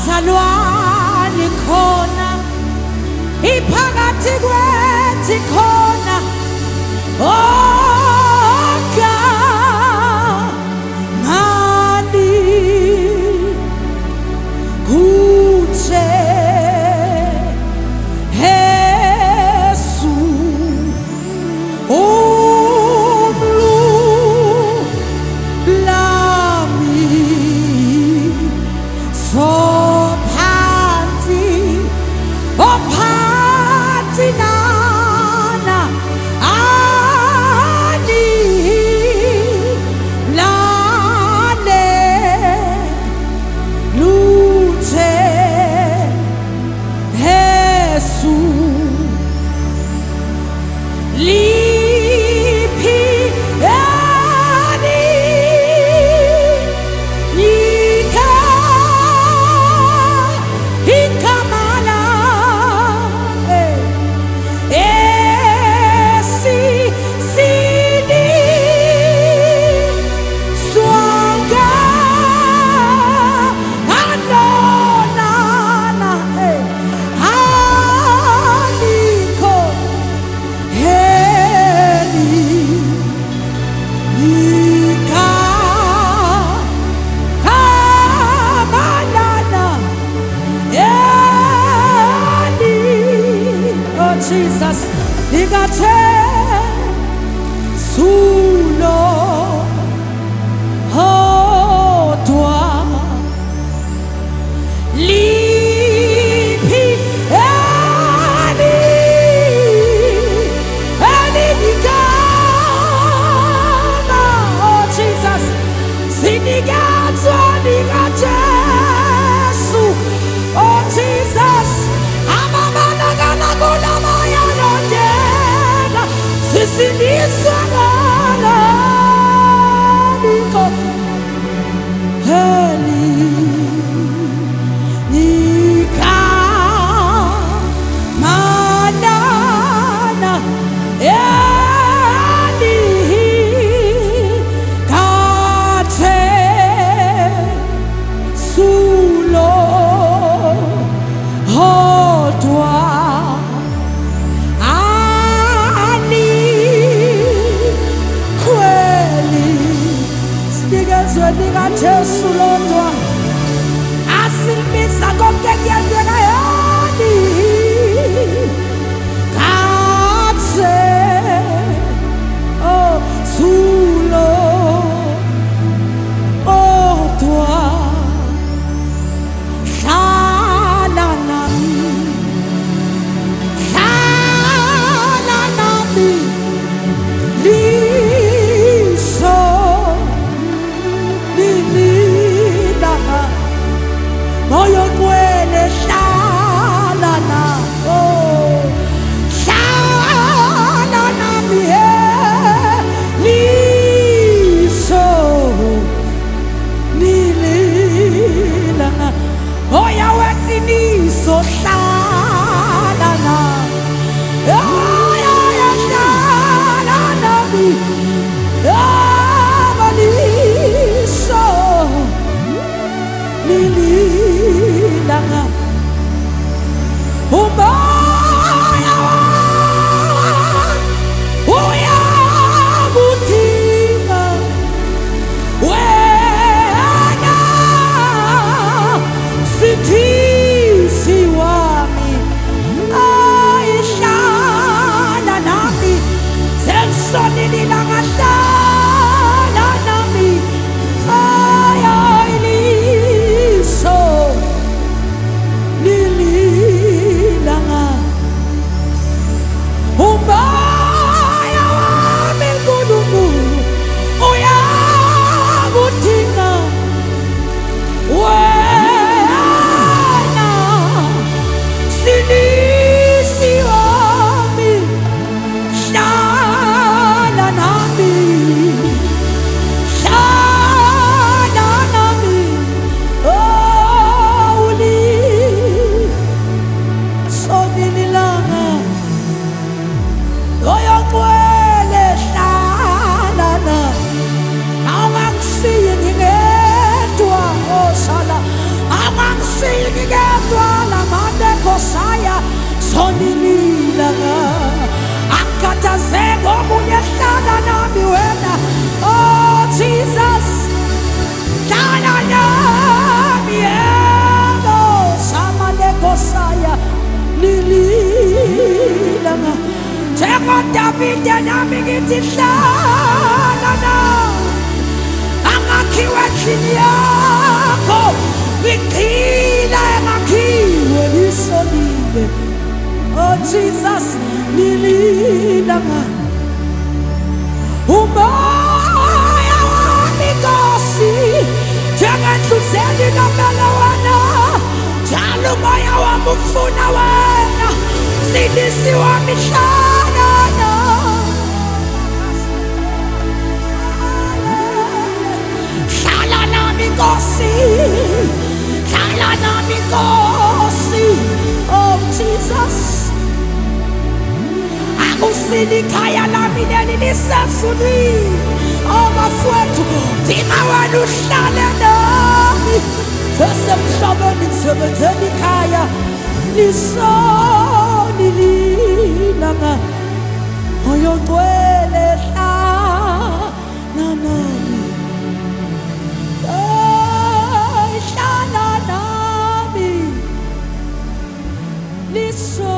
Salwani khona iphakathi kwethi khona oga ngani kuche Yesu umlu lami so Jesus, Nigate Sulo Hodwa Lipi Ani Nigana. Oh Jesus, Sinigatwa Nigajesu. Oh Jesus, Amamana Gula Maya Nogena Sisinisana Nico Heli Nika Manana Eni Kate Sulo Hodwa Nigate Lotwa Asilmisa Gokeke Yoni Kate Oh Sulo Otwa Shananami Liso Moyo kwele Davide nami ngithi hlala nami, angakhiwe endlini yakho, ngigxila engakhiwe lisolile. Oh Jesus, ngilinda ngani umoya wami Nkosi, njengendluzeli nomele wena, njalo umoya wami ufuna wena, msindisi wami hlala nami, hlala nami Nkosi, hlala nami Nkosi. Oh Jesus, akusini ikhaya lami leli lisefulwini. Oh bafowethu, dinga wena uhlale nami, sesemhlabeni nisebenzela ikhaya lisonilila ngani. Oyongcwele hlala nami, hlala nami, liso